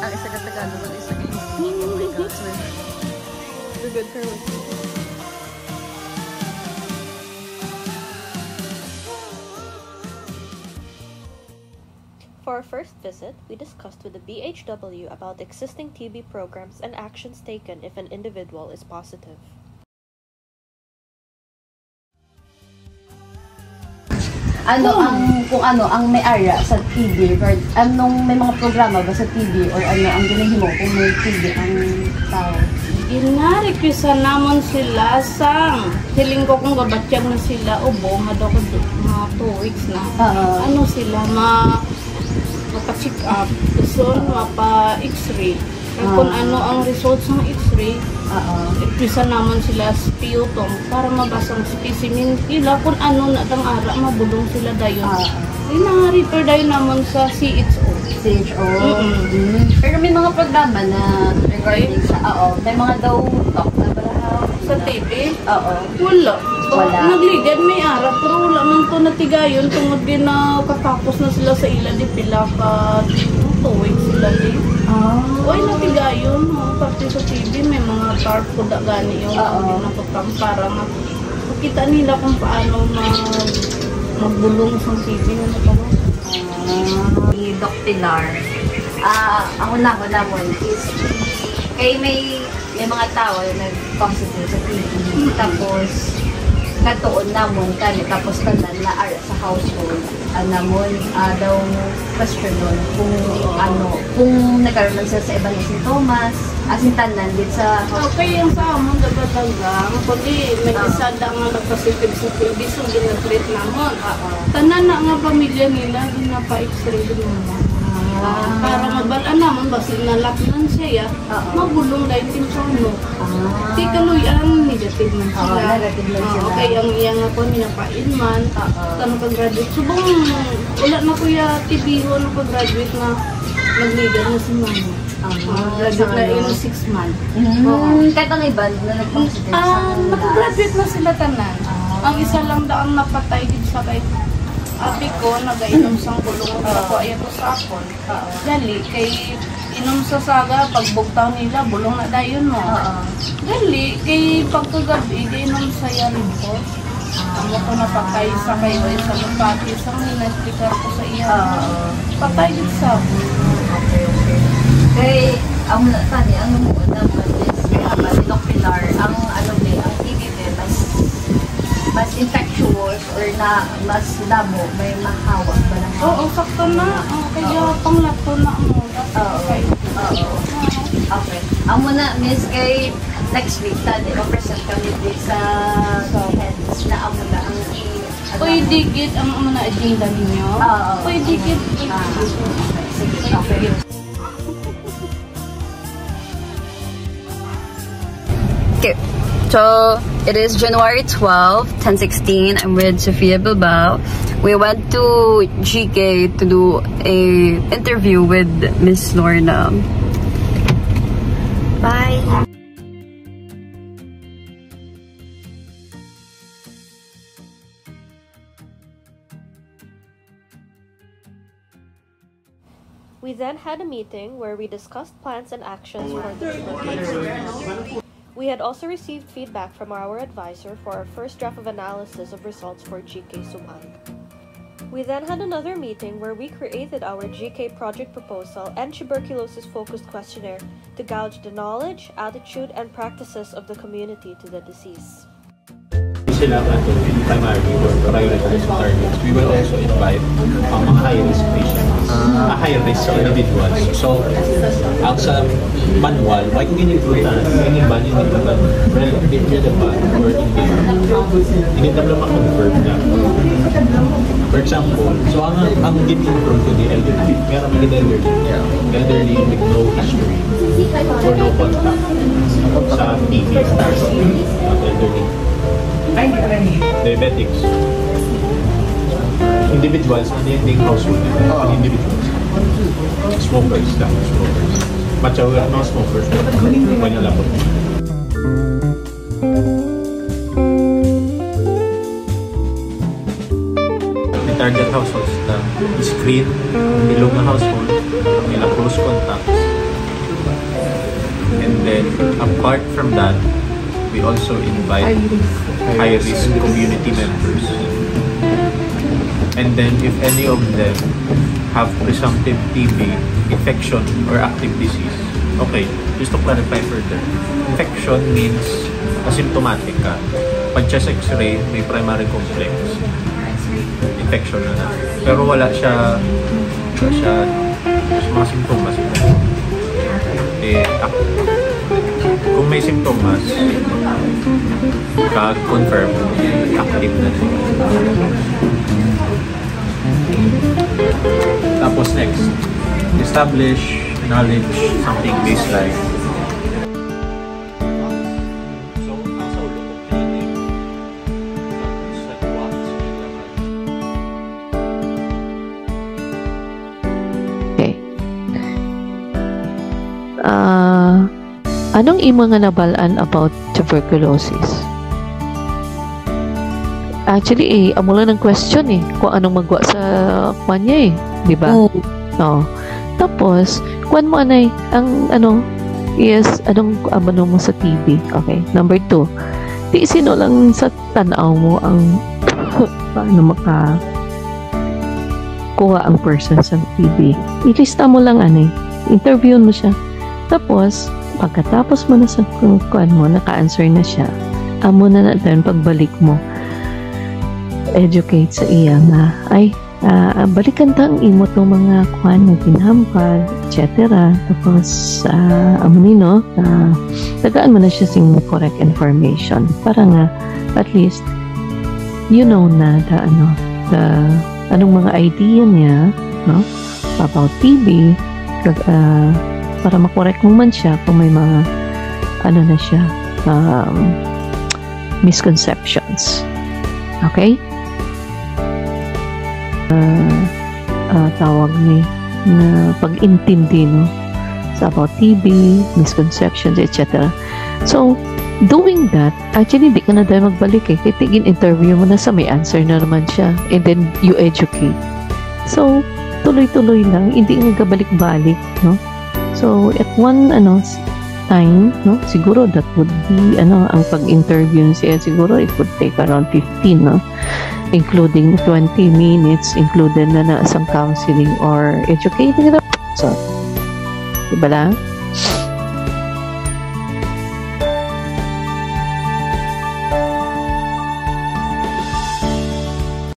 Ang isa ka Tagalog, ang isa ka English. Oh my God, sir. You're good, Carlos. For our first visit, we discussed with the BHW about existing TB programs and actions taken if an individual is positive. Kung ang may area sa TB, or may mga programa ba sa TB, or ang ginahimo kung may TB ang tao? Ina-requestan namon sila sang hiling ko kung gabatyag na sila ubo, daw ko mga 2 weeks na. Sila mapa-check up, gusto mapa-x-ray. Kung ano ang results ng x-ray, requestan naman sila sputum para mabasang specimen nila kung ano na tang ara, mabulong sila dayon. Ina-refer dayon naman sa CHO. Pero may mga programa na regarding sa, may mga daw talk na balahaw. Sa TV? Wala. Nagligad may ara, pero wala man to natigayon tungod din na katapos na sila sa ila di pila ka 2 weeks sila din. Uy, natigayon. Pati sa TV may mga tarp ko da gani yung naputang para makita nila kung paano magbulong sa TV na natawa. Ni Doc Pilar, ako namon is may mga tao na nag-positive sa TV. Tapos katuon namon kani tapos tanan na ara sa household namon daw question nun kung nagkaroon sila sa ibang sintomas asin tanan din sa household. Okay, yung sa amon dagatanggang kundi may isa da nga nagpositive sa TB so ginatreat namon. Tanan na nga pamilya nila ginapa-x-ray din naman. Para mabalaan naman basta nalaknan siya mabulong dahil tinsono. Di kaluyan negative man sila. Okay, ang iyang ako ninapain man tanong pag-graduate. Subong wala na kuya TB na pag-graduate na nag-leader na si mama. Graduate na in 6 months. Kahit ang iba na nag-positive sa nag-graduate na sila tanan. Ang isa lang daang napatay din sa kay ate ko, nagainom sang kulong ako ayato sa akon. Dali, kay inom sa saga, pagbugtaw nila, bulong na dayon mo. Dali, kay pagkagabi, inom sa yarin ko. Amo ko napatay sa kayo sa lupati, sang nina-sticker ko sa iya. Patay din sa ako. Kay, ang lumuod naman is, kaya si Doc Pilar, ang TB mas infectious or na mas damo, may mahawak ba na? Oo, sakto na. Kaya panglato na mo. Okay. Amo na, miss, kay next week, tadi, present kami din sa heads na amo na ang pwede git ang amo na agenda ninyo? Pwede git. Sige, okay. Okay. So, it is January 12, 1016. I'm with Sofia Bilbao. We went to GK to do a interview with Miss Lorna. Bye! We then had a meeting where we discussed plans and actions for this location. We had also received feedback from our advisor for our first draft of analysis of results for GK Sumang. We then had another meeting where we created our GK project proposal and tuberculosis-focused questionnaire to gauge the knowledge, attitude, and practices of the community to the disease. Primarily for prioritized targets. We will also invite mga high-risk patients, high-risk individuals. So, ang sa manual, why kung in-include na, in-iban relevant or hindi na ma-confirm na. For example, so ang gini-improve to the elderly, meron mga elderly with no history or no contact sa TB, elderly. Diabetics. Individuals, hindi household. Individuals. Smokers lang. Smokers. But we are not smokers. Kanya lang po. The target households na screen, bilog na household, nila close contacts, And then, apart from that, we also invite high-risk community members. And then, if any of them have presumptive TB, infection, or active disease, okay, just to clarify further, infection means asymptomatic ka. Pag chest x-ray, may primary complex. Infection na. Pero wala siya mga simptomas. Kung may simptomas, confirm active na rin. Tapos next, establish knowledge something baseline. Anong imo nga nabalaan about tuberculosis? Actually, amo lang ng question kung anong magwa sa kanya di ba? Oh. Tapos, kuan mo anay, ang anong mo sa TB? Okay. Number 2, sino lang sa tanaw mo ang paano kuha ang person sa TB. Ilista mo lang interview mo siya. Tapos, pagkatapos mo na sa kuan mo, naka-answer na siya, amo na natin pagbalik mo, educate sa iya nga, balikan ta ang imo tong mga kuan na ginhampal, etc. Tapos, amo nino, tagaan mo na siya sing correct information para nga, at least, you know na anong mga idea niya, no, about TB, para makorek mo man siya kung may mga misconceptions. Okay? Tawag ni na pag-intindi sa about TB, misconceptions, etc. So, doing that, actually di ka na dahil magbalik kaya tigin interview mo na sa may answer na naman siya, and then you educate. So, tuloy-tuloy lang, hindi nga gabalik-balik, no? So, at one time, no, siguro that would be ang pag-interview siya, siguro it would take around 15, no, including 20 minutes, included na isang counseling or educating the person. Diba lang?